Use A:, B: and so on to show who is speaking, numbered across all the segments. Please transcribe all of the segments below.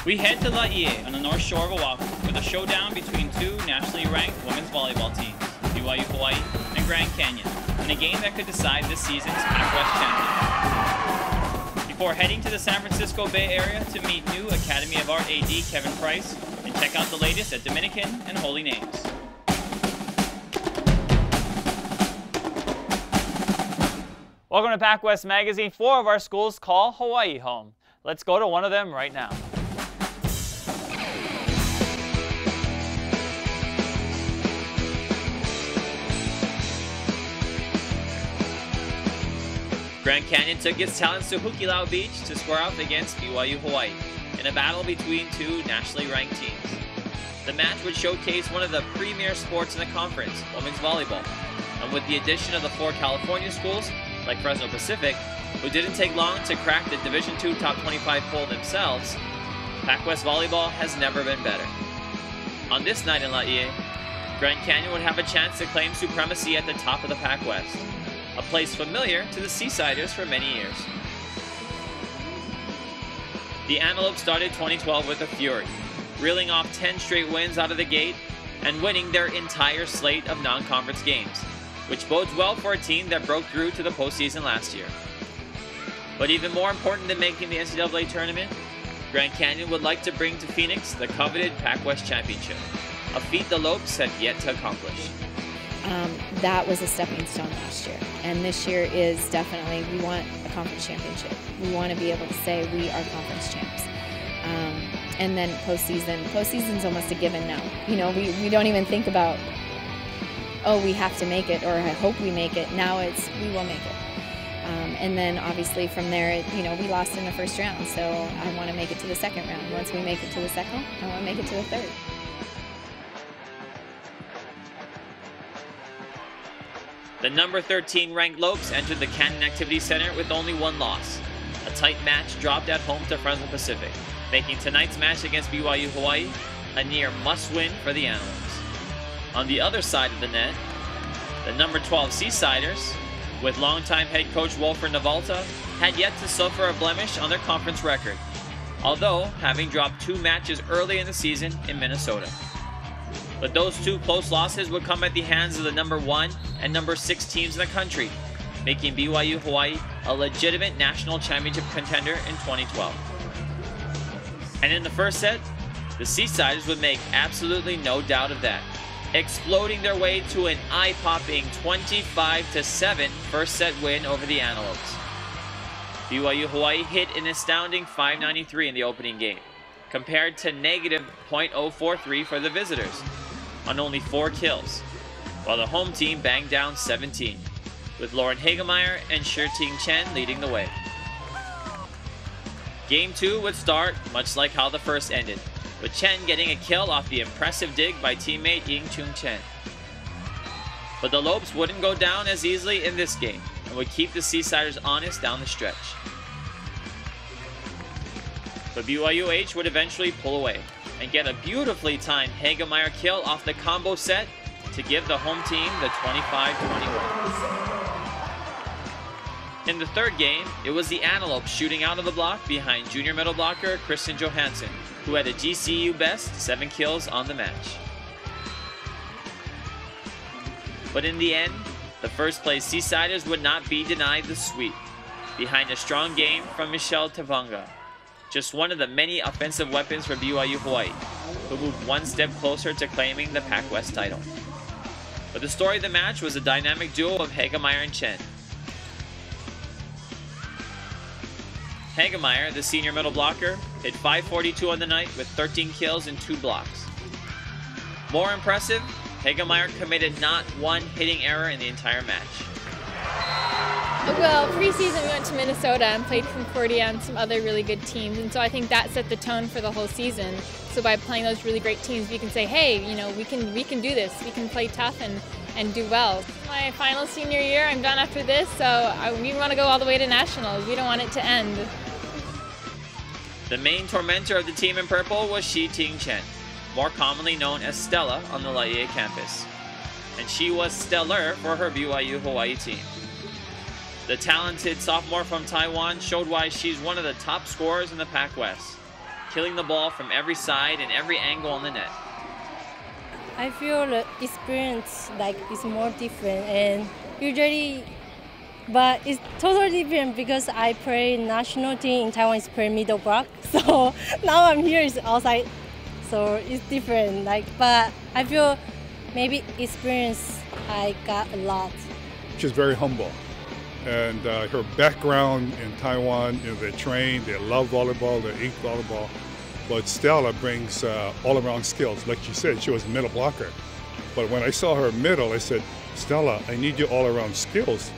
A: We head to Laie on the north shore of Oahu for the showdown between two nationally ranked women's volleyball teams, BYU-Hawaii and Grand Canyon, in a game that could decide this season's PacWest champion. Before heading to the San Francisco Bay Area to meet new Academy of Art AD Kevin Price and check out the latest at Dominican and Holy Names. Welcome to PacWest Magazine. 4 of our schools call Hawaii home. Let's go to one of them right now. Grand Canyon took its talents to Hukilau Beach to square off against BYU-Hawaii in a battle between two nationally ranked teams. The match would showcase one of the premier sports in the conference, women's volleyball, and with the addition of the 4 California schools, like Fresno Pacific, who didn't take long to crack the Division II Top 25 poll themselves, PacWest volleyball has never been better. On this night in Laie, Grand Canyon would have a chance to claim supremacy at the top of the PacWest, a place familiar to the Seasiders for many years. The Antelopes started 2012 with a fury, reeling off 10 straight wins out of the gate and winning their entire slate of non-conference games, which bodes well for a team that broke through to the postseason last year. But even more important than making the NCAA tournament, Grand Canyon would like to bring to Phoenix the coveted PacWest Championship, a feat the Lopes have yet to accomplish.
B: That was a stepping stone last year, and this year is definitely, we want a conference championship. We want to be able to say we are conference champs. And then postseason's almost a given now. You know, we don't even think about, oh, we have to make it, or I hope we make it. Now it's, we will make it. And then obviously from there, you know, we lost in the first round, so I want to make it to the second round. Once we make it to the second, I want to make it to the third.
A: The number 13 ranked Lopes entered the Canyon Activity Center with only 1 loss. A tight match dropped at home to Fresno Pacific, making tonight's match against BYU-Hawaii a near must-win for the Antelopes. On the other side of the net, the number 12 Seasiders, with longtime head coach Wolfer Navalta, had yet to suffer a blemish on their conference record, although having dropped 2 matches early in the season in Minnesota. But those 2 close losses would come at the hands of the number 1 and number 6 teams in the country, making BYU-Hawaii a legitimate national championship contender in 2012. And in the first set, the Seasiders would make absolutely no doubt of that, exploding their way to an eye-popping 25-7 first set win over the Antelopes. BYU-Hawaii hit an astounding .593 in the opening game, compared to negative .043 for the visitors, on only 4 kills, while the home team banged down 17, with Lauren Hagemeyer and Shir-Ting Chen leading the way. Game 2 would start much like how the first ended, with Chen getting a kill off the impressive dig by teammate Ying-Chung Chen. But the Lopes wouldn't go down as easily in this game, and would keep the Seasiders honest down the stretch. But BYU-H would eventually pull away, and get a beautifully timed Hagemeyer kill off the combo set to give the home team the 25-21. In the third game, it was the Antelopes shooting out of the block behind junior middle blocker Kristen Johansson, who had a GCU best 7 kills on the match. But in the end, the first place Seasiders would not be denied the sweep, behind a strong game from Michelle Tavanga, just one of the many offensive weapons for BYU-Hawaii, who moved one step closer to claiming the PacWest title. But the story of the match was a dynamic duo of Hagemeyer and Chen. Hagemeyer, the senior middle blocker, hit .542 on the night with 13 kills and 2 blocks. More impressive, Hagemeyer committed not one hitting error in the entire match.
C: Well, preseason we went to Minnesota and played Concordia and some other really good teams, and so I think that set the tone for the whole season. So by playing those really great teams, we can say, hey, you know, we can do this. We can play tough and do well. My final senior year, I'm done after this, so we want to go all the way to nationals. We don't want it to end.
A: The main tormentor of the team in purple was Shir-Ting Chen, more commonly known as Stella on the Laie campus, and she was stellar for her BYU-Hawaii team. The talented sophomore from Taiwan showed why she's one of the top scorers in the PacWest, killing the ball from every side and every angle on the net.
D: I feel the experience is more different, and usually, but it's totally different because I play national team in Taiwan. Is play middle block, so now I'm here is outside, so it's different. But I feel maybe experience I got a lot.
E: She's very humble, and her background in Taiwan, they train, they love volleyball, they eat volleyball. But Stella brings all-around skills. Like she said, she was a middle blocker. But when I saw her middle, I said, Stella, I need your all-around skills.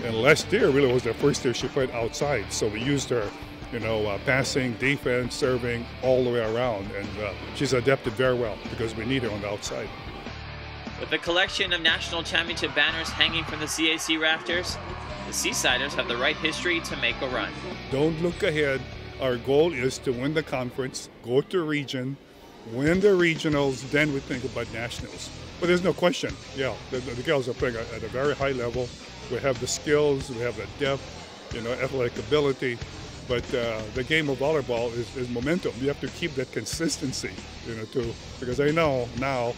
E: And last year really was the first year she played outside. So we used her, passing, defense, serving, all the way around. And she's adapted very well because we need her on the outside.
A: With a collection of national championship banners hanging from the CAC rafters, the Seasiders have the right history to make a run.
E: Don't look ahead. Our goal is to win the conference, go to region, win the regionals, then we think about nationals. But there's no question, the girls are playing at a very high level. We have the skills, we have the depth, athletic ability. But the game of volleyball is momentum. You have to keep that consistency, because I know now,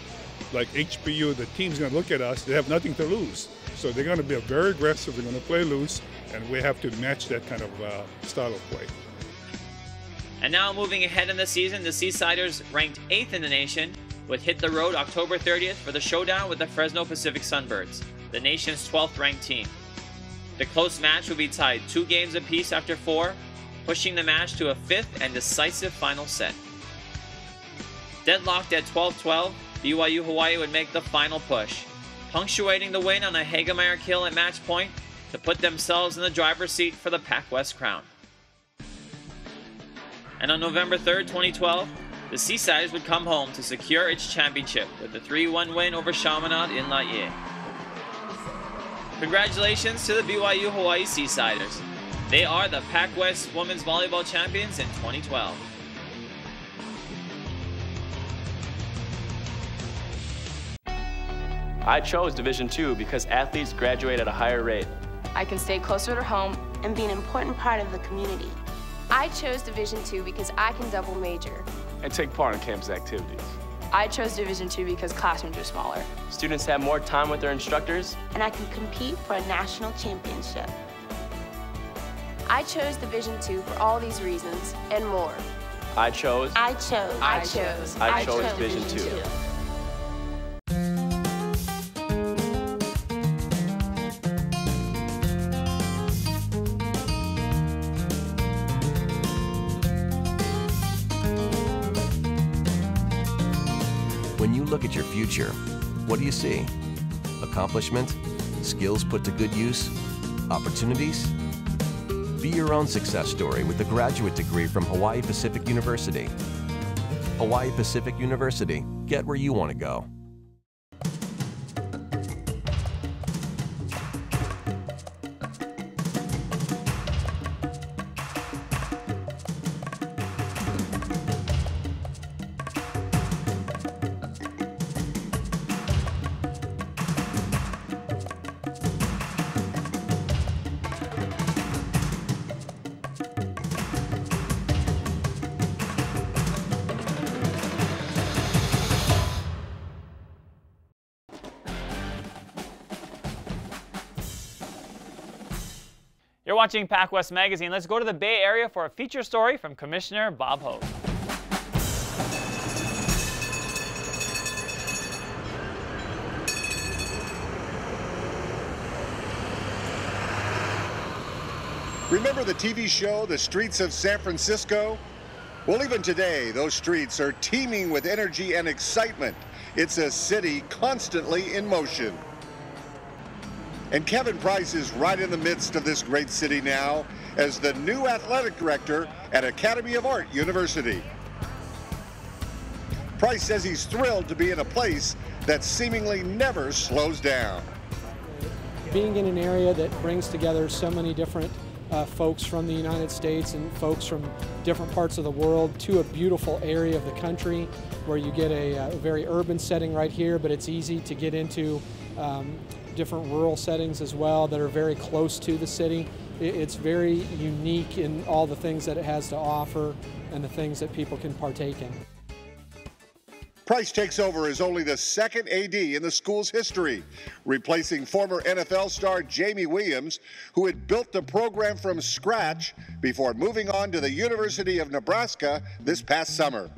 E: like HBU, the team's going to look at us, they have nothing to lose. So they're going to be very aggressive, they're going to play loose, and we have to match that kind of style of play.
A: And now moving ahead in the season, the Seasiders ranked 8th in the nation, would hit the road October 30th for the showdown with the Fresno Pacific Sunbirds, the nation's 12th ranked team. The close match will be tied 2 games apiece after 4, pushing the match to a 5th and decisive final set. Deadlocked at 12-12, BYU-Hawaii would make the final push, punctuating the win on a Hagemeyer kill at match point to put themselves in the driver's seat for the PacWest crown. And on November 3rd, 2012, the Seasiders would come home to secure its championship with a 3-1 win over Chaminade in Laie. Congratulations to the BYU-Hawaii Seasiders. They are the PacWest Women's Volleyball Champions in 2012.
F: I chose Division II because athletes graduate at a higher rate.
G: I can stay closer to home and be an important part of the community. I chose Division II because I can double major
F: and take part in campus activities.
G: I chose Division II because classrooms are smaller.
F: Students have more time with their instructors.
G: And I can compete for a national championship. I chose Division II for all these reasons and more.
F: I chose
G: Division II.
H: When you look at your future, what do you see? Accomplishment? Skills put to good use? Opportunities? Be your own success story with a graduate degree from Hawaii Pacific University. Hawaii Pacific University. Get where you want to go.
A: You're watching PacWest Magazine. Let's go to the Bay Area for a feature story from Commissioner Bob Hogue.
I: Remember the TV show, The Streets of San Francisco? Well, even today, those streets are teeming with energy and excitement. It's a city constantly in motion. And Kevin Price is right in the midst of this great city now as the new athletic director at Academy of Art University. Price says he's thrilled to be in a place that seemingly never slows down.
J: Being in an area that brings together so many different folks from the United States and folks from different parts of the world to a beautiful area of the country where you get a very urban setting right here, but it's easy to get into different rural settings as well that are very close to the city. it's very unique in all the things that it has to offer and the things that people can partake in.
I: Price takes over as only the second AD in the school's history, replacing former NFL star Jamie Williams, who had built the program from scratch before moving on to the University of Nebraska this past summer.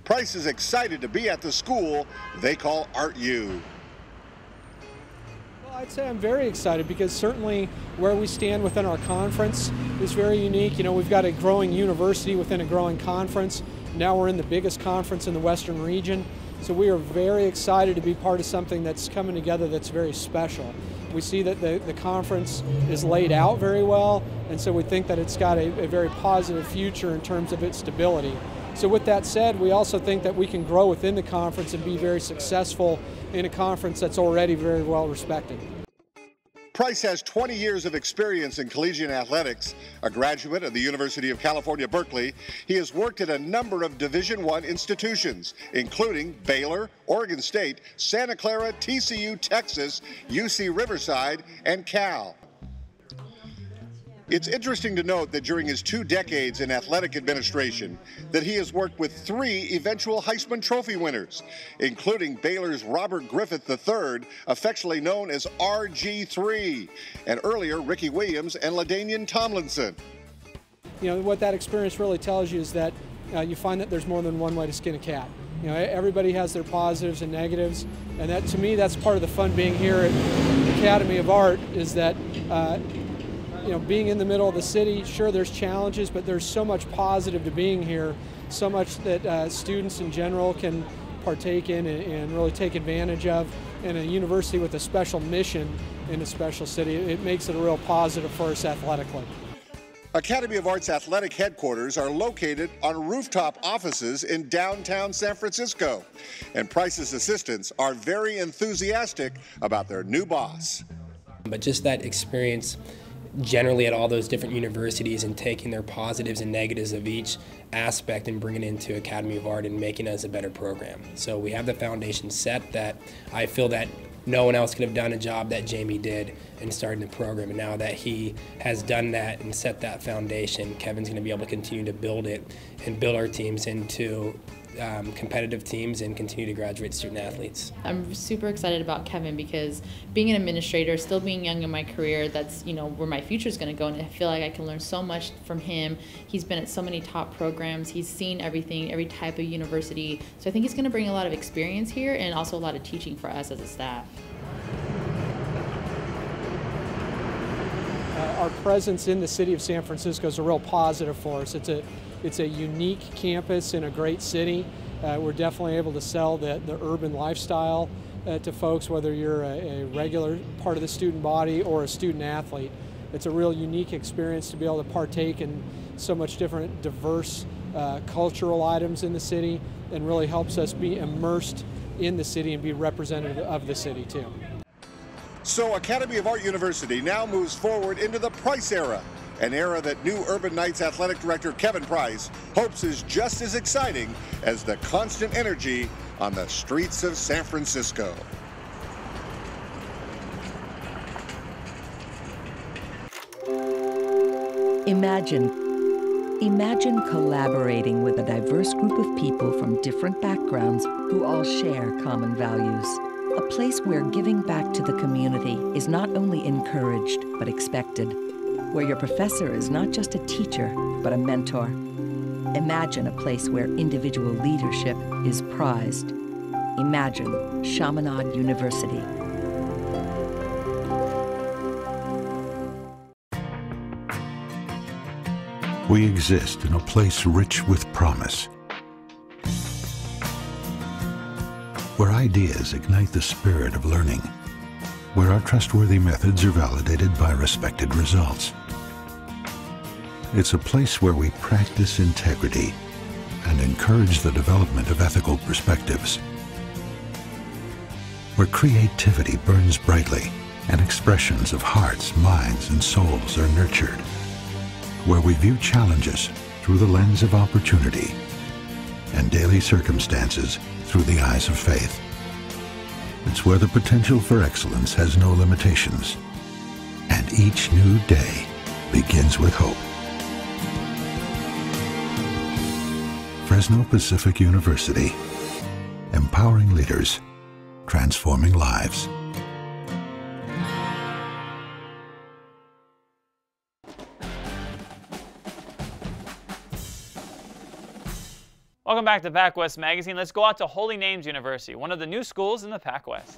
I: Price is excited to be at the school they call Art U.
J: Well, I'd say I'm very excited because certainly where we stand within our conference is very unique. You know, we've got a growing university within a growing conference. Now we're in the biggest conference in the Western region, so we are very excited to be part of something that's coming together that's very special. We see that the conference is laid out very well, and so we think that it's got a very positive future in terms of its stability. So with that said, we also think that we can grow within the conference and be very successful in a conference that's already very well respected.
I: Price has 20 years of experience in collegiate athletics. A graduate of the University of California, Berkeley, he has worked at a number of Division I institutions, including Baylor, Oregon State, Santa Clara, TCU, Texas, UC Riverside, and Cal. It's interesting to note that during his 2 decades in athletic administration, that he has worked with 3 eventual Heisman Trophy winners, including Baylor's Robert Griffith III, affectionately known as RG3, and earlier Ricky Williams and LaDainian Tomlinson.
J: You know, what that experience really tells you is that you find that there's more than one way to skin a cat. You know, everybody has their positives and negatives, and that, to me, that's part of the fun being here at the Academy of Art, is that you know, being in the middle of the city, sure, there's challenges, but there's so much positive to being here, so much that students in general can partake in and really take advantage of. In a university with a special mission in a special city, it makes it a real positive for us athletically.
I: Academy of Art's athletic headquarters are located on rooftop offices in downtown San Francisco, and Price's assistants are very enthusiastic about their new boss.
K: But just that experience generally at all those different universities and taking their positives and negatives of each aspect and bringing it into Academy of Art and making us a better program. So we have the foundation set that I feel that no one else could have done a job that Jamie did in starting the program. And now that he has done that and set that foundation, Kevin's going to be able to continue to build it and build our teams into competitive teams and continue to graduate student athletes.
L: I'm super excited about Kevin because being an administrator, still being young in my career, that's, you know, where my future is going to go, and I feel like I can learn so much from him. He's been at so many top programs. He's seen everything, every type of university. So I think he's going to bring a lot of experience here and also a lot of teaching for us as a staff.
J: Our presence in the city of San Francisco is a real positive for us. It's a unique campus in a great city. We're definitely able to sell the urban lifestyle to folks, whether you're a regular part of the student body or a student athlete. It's a real unique experience to be able to partake in so much different diverse cultural items in the city, and really helps us be immersed in the city and be representative of the city too.
I: So Academy of Art University now moves forward into the Price era, an era that new Urban Knights Athletic Director Kevin Price hopes is just as exciting as the constant energy on the streets of San Francisco.
M: Imagine collaborating with a diverse group of people from different backgrounds who all share common values. A place where giving back to the community is not only encouraged, but expected. Where your professor is not just a teacher, but a mentor. Imagine a place where individual leadership is prized. Imagine Chaminade University.
N: We exist in a place rich with promise, where ideas ignite the spirit of learning, where our trustworthy methods are validated by respected results. It's a place where we practice integrity and encourage the development of ethical perspectives, where creativity burns brightly and expressions of hearts, minds, and souls are nurtured, where we view challenges through the lens of opportunity and daily circumstances through the eyes of faith. It's where the potential for excellence has no limitations, and each new day begins with hope. Fresno Pacific University, empowering leaders, transforming lives.
A: Welcome back to PacWest Magazine. Let's go out to Holy Names University, one of the new schools in the PacWest.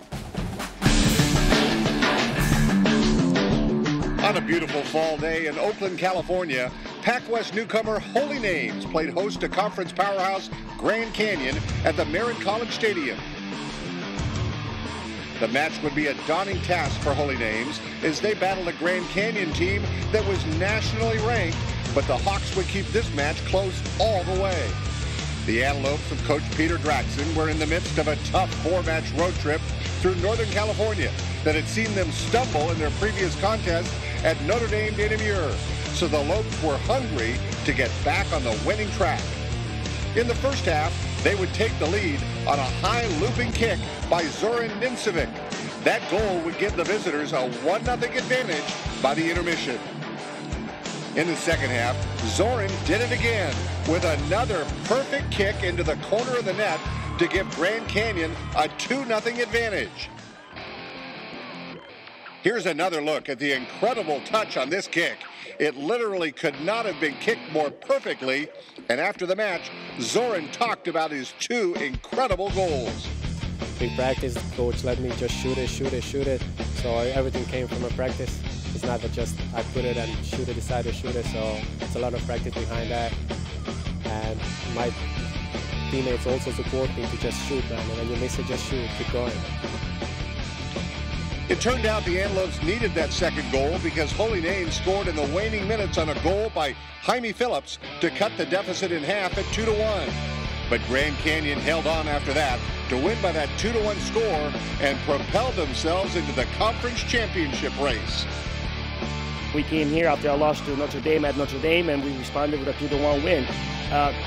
I: On a beautiful fall day in Oakland, California, PacWest newcomer Holy Names played host to conference powerhouse Grand Canyon at the Merritt College Stadium. The match would be a daunting task for Holy Names as they battled a Grand Canyon team that was nationally ranked, but the Hawks would keep this match close all the way. The Antelopes of Coach Peter Draxon were in the midst of a tough 4-match road trip through Northern California that had seen them stumble in their previous contest at Notre Dame de Namur, so the Lopes were hungry to get back on the winning track. In the first half, they would take the lead on a high looping kick by Zoran Nincevic. That goal would give the visitors a 1-0 advantage by the intermission. In the second half, Zoran did it again with another perfect kick into the corner of the net to give Grand Canyon a 2-0 advantage. Here's another look at the incredible touch on this kick. It literally could not have been kicked more perfectly, and after the match, Zoran talked about his 2 incredible goals.
O: In practice, coach let me just shoot it, so everything came from a practice. It's not that just I put it and shoot it, decide to shoot it, so it's a lot of practice behind that. And my teammates also support me to just shoot, man, and when you miss it, just shoot, keep going.
I: It turned out the Antelopes needed that second goal because Holy Names scored in the waning minutes on a goal by Jaime Phillips to cut the deficit in half at 2-1. But Grand Canyon held on after that to win by that 2-1 score and propelled themselves into the conference championship race.
P: We came here after a loss to Notre Dame at Notre Dame, and we responded with a 2-1 win.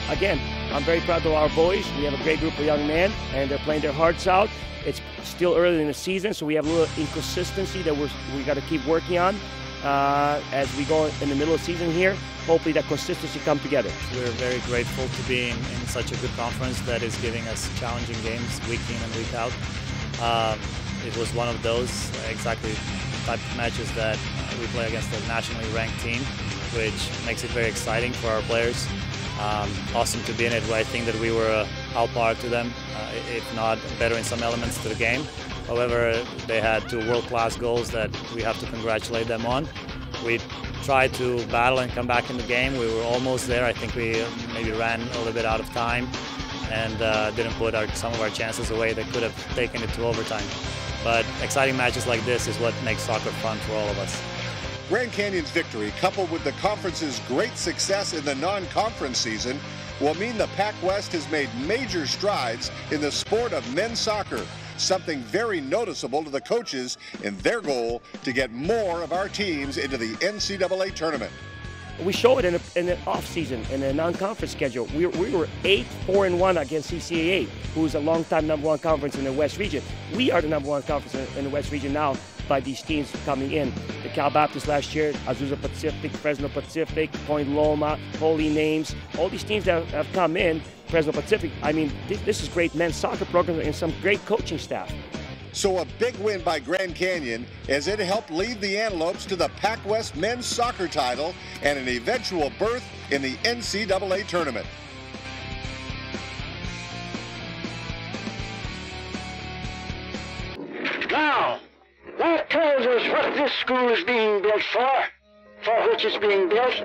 P: Again, I'm very proud of our boys. We have a great group of young men, and they're playing their hearts out. It's still early in the season, so we have a little inconsistency that we got to keep working on as we go in the middle of the season here. Hopefully that consistency come together.
Q: We're very grateful to be in such a good conference that is giving us challenging games week in and week out. It was one of those exactly type of matches that we play against a nationally ranked team, which makes it very exciting for our players. Awesome to be in it. I think that we were outpowered to them, if not better in some elements to the game. However, they had 2 world-class goals that we have to congratulate them on. We tried to battle and come back in the game. We were almost there. I think we maybe ran a little bit out of time and didn't put some of our chances away that could have taken it to overtime. But exciting matches like this is what makes soccer fun for all of us.
I: Grand Canyon's victory, coupled with the conference's great success in the non-conference season, will mean the PacWest has made major strides in the sport of men's soccer, something very noticeable to the coaches in their goal to get more of our teams into the NCAA tournament.
P: We show it in the off-season, in the non-conference schedule. We were 8-4-1 against CCAA, who's a long-time #1 conference in the West region. We are the #1 conference in the West region now by these teams coming in. The Cal Baptist last year, Azusa Pacific, Fresno Pacific, Point Loma, Holy Names, all these teams that have come in, Fresno Pacific. I mean, this is great men's soccer program and some great coaching staff.
I: So a big win by Grand Canyon as it helped lead the Antelopes to the PacWest men's soccer title and an eventual berth in the NCAA tournament.
R: Now, that tells us what this school is being built for which it's being built.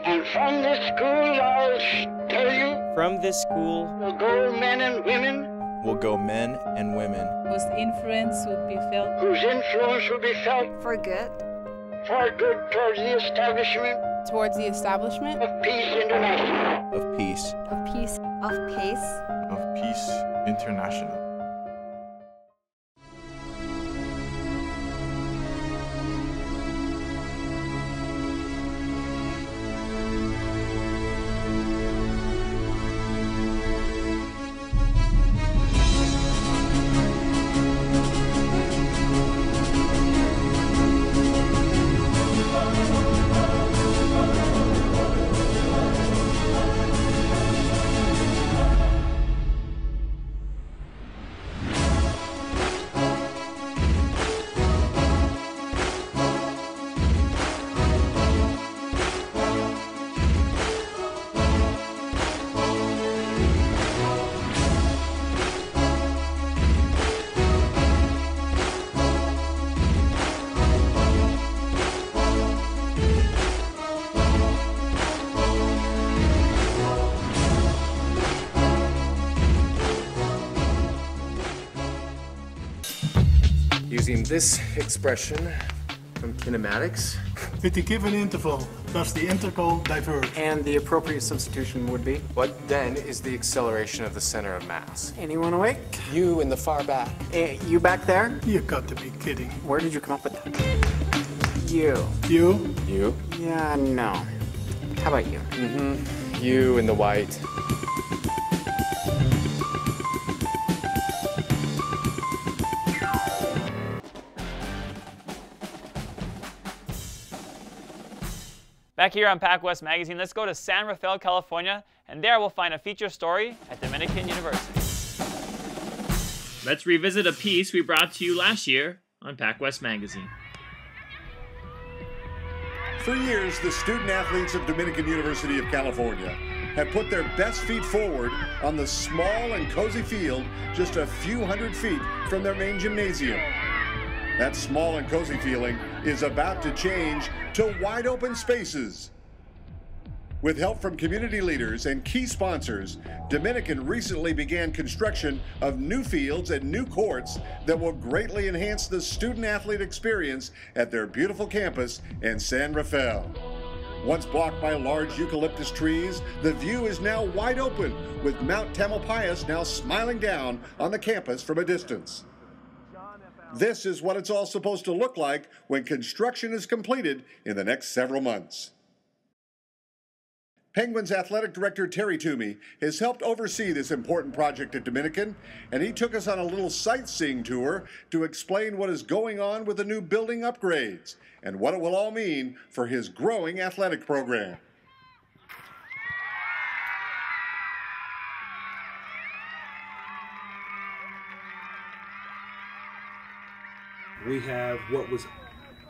R: And from this school, I'll tell you,
S: from this school
R: will go men and women.
S: Will go men and women.
T: Whose influence would be felt.
R: Whose influence will be felt.
T: For good.
R: For good towards the establishment.
T: Towards the establishment.
R: Of Peace International.
S: Of peace.
T: Of peace. Of peace.
U: Of Peace International.
B: using this expression from kinematics.
V: With the given interval, does the integral diverge?
B: And the appropriate substitution would be? What then is the acceleration of the center of mass?
V: Anyone awake?
B: You in the far back.
V: You back there? You got to be kidding.
B: Where did you come up with that? You.
V: You?
B: You?
V: Yeah, no.
B: How about you? Mm-hmm. You in the white.
A: Back here on PacWest Magazine, let's go to San Rafael, California, and there we'll find a feature story at Dominican University. Let's revisit a piece we brought to you last year on PacWest Magazine.
I: For years, the student athletes of Dominican University of California have put their best feet forward on the small and cozy field just a few hundred feet from their main gymnasium. That small and cozy feeling is about to change to wide open spaces. With help from community leaders and key sponsors, Dominican recently began construction of new fields and new courts that will greatly enhance the student-athlete experience at their beautiful campus in San Rafael. Once blocked by large eucalyptus trees, the view is now wide open, with Mount Tamalpais now smiling down on the campus from a distance. This is what it's all supposed to look like when construction is completed in the next several months. Penguins Athletic Director Terry Toomey has helped oversee this important project at Dominican, and he took us on a little sightseeing tour to explain what is going on with the new building upgrades and what it will all mean for his growing athletic program.
W: We have what was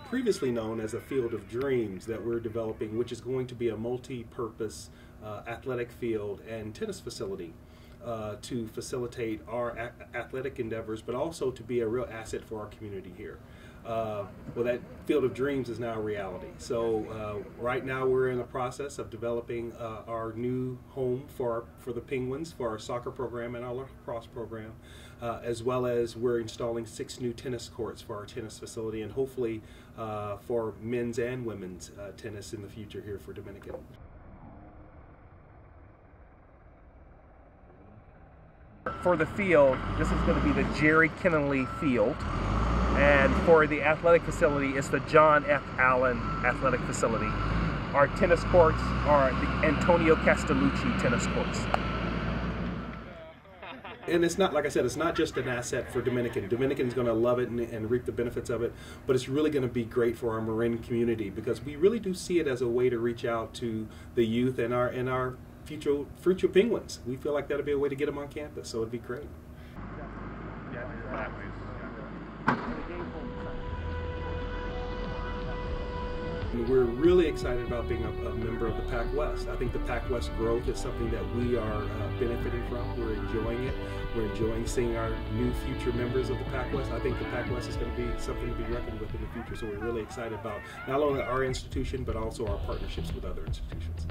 W: previously known as a Field of Dreams that we're developing, which is going to be a multi-purpose athletic field and tennis facility to facilitate our athletic endeavors, but also to be a real asset for our community here. Well, that Field of Dreams is now a reality. So right now we're in the process of developing our new home for the Penguins, for our soccer program and our lacrosse program, as well as we're installing 6 new tennis courts for our tennis facility, and hopefully for men's and women's tennis in the future here for Dominican.
X: For the field, this is going to be the Jerry Kennelly Field. And for the athletic facility, it's the John F. Allen Athletic Facility. Our tennis courts are the Antonio Castellucci tennis courts.
W: And it's not, like I said, it's not just an asset for Dominican. Dominican's going to love it and reap the benefits of it, but it's really going to be great for our Marin community, because we really do see it as a way to reach out to the youth and our future Penguins. We feel like that'll be a way to get them on campus, so it'd be great. We're really excited about being a member of the PacWest. I think the PacWest growth is something that we are benefiting from. We're enjoying it. We're enjoying seeing our new future members of the PacWest. I think the PacWest is going to be something to be reckoned with in the future. So we're really excited about not only our institution, but also our partnerships with other institutions.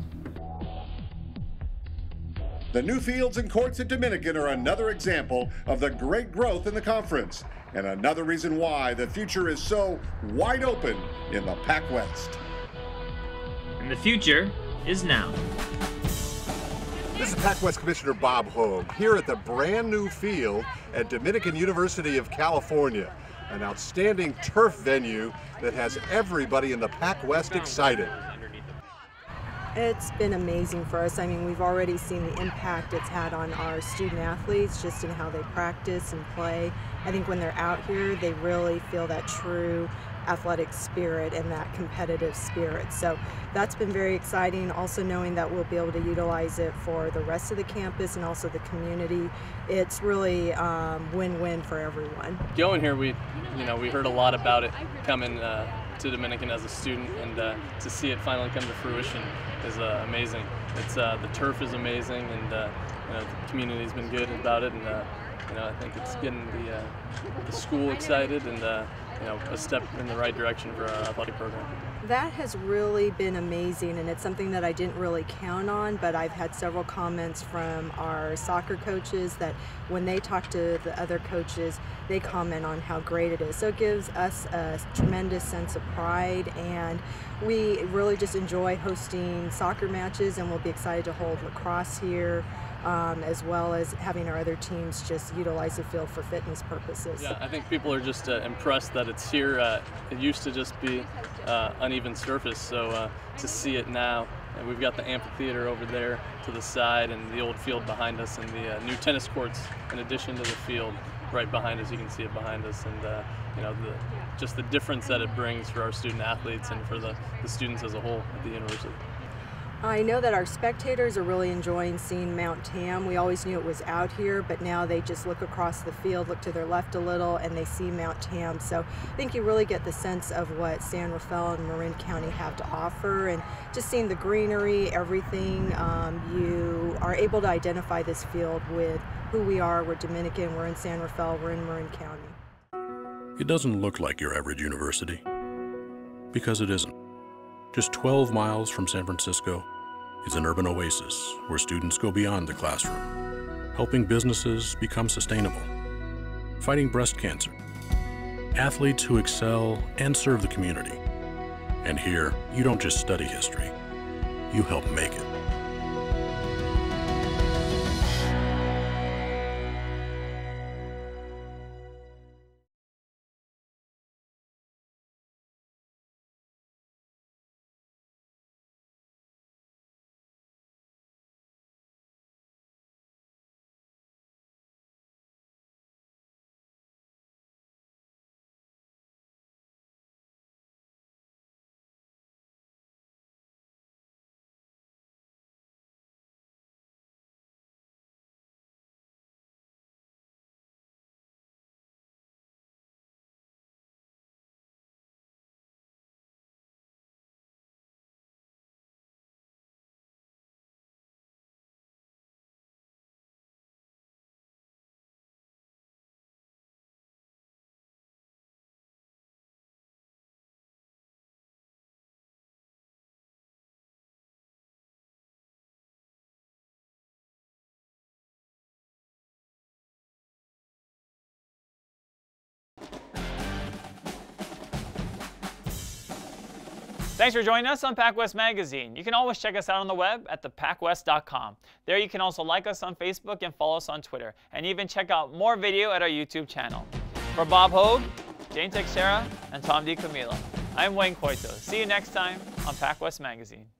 I: The new fields and courts at Dominican are another example of the great growth in the conference, and another reason why the future is so wide open in the PacWest.
A: And the future is now.
I: This is PacWest Commissioner Bob Hogue here at the brand new field at Dominican University of California, an outstanding turf venue that has everybody in the PacWest excited.
Y: It's been amazing for us. I mean, we've already seen the impact it's had on our student athletes, just in how they practice and play. I think when they're out here, they really feel that true athletic spirit and that competitive spirit. So that's been very exciting. Also knowing that we'll be able to utilize it for the rest of the campus and also the community. It's really win-win for everyone.
Z: Going here, we heard a lot about it coming to Dominican as a student, and to see it finally come to fruition is amazing. It's the turf is amazing, and the community's been good about it, and I think it's getting the school excited, and a step in the right direction for our athletic program.
Y: That has really been amazing, and it's something that I didn't really count on, but I've had several comments from our soccer coaches that when they talk to the other coaches, they comment on how great it is. So it gives us a tremendous sense of pride, and we really just enjoy hosting soccer matches, and we'll be excited to hold lacrosse here, as well as having our other teams just utilize the field for fitness purposes.
Z: Yeah, I think people are just impressed that it's here. It used to just be uneven surface, so to see it now, and we've got the amphitheater over there to the side and the old field behind us and the new tennis courts in addition to the field right behind us. You can see it behind us, and you know, just the difference that it brings for our student athletes and for the students as a whole at the university.
Y: I know that our spectators are really enjoying seeing Mount Tam. We always knew it was out here, but now they just look across the field, look to their left a little, and they see Mount Tam. So I think you really get the sense of what San Rafael and Marin County have to offer, and just seeing the greenery, everything, you are able to identify this field with who we are. We're Dominican, we're in San Rafael, we're in Marin County.
C: It doesn't look like your average university, because it isn't. Just 12 miles from San Francisco is an urban oasis where students go beyond the classroom, helping businesses become sustainable, fighting breast cancer, athletes who excel and serve the community. And here, you don't just study history, you help make it.
A: Thanks for joining us on PacWest Magazine. You can always check us out on the web at thepacwest.com. There you can also like us on Facebook and follow us on Twitter, and even check out more video at our YouTube channel. For Bob Hogue, Jane Teixeira, and Tom DiCamillo, I'm Wayne Coito. See you next time on PacWest Magazine.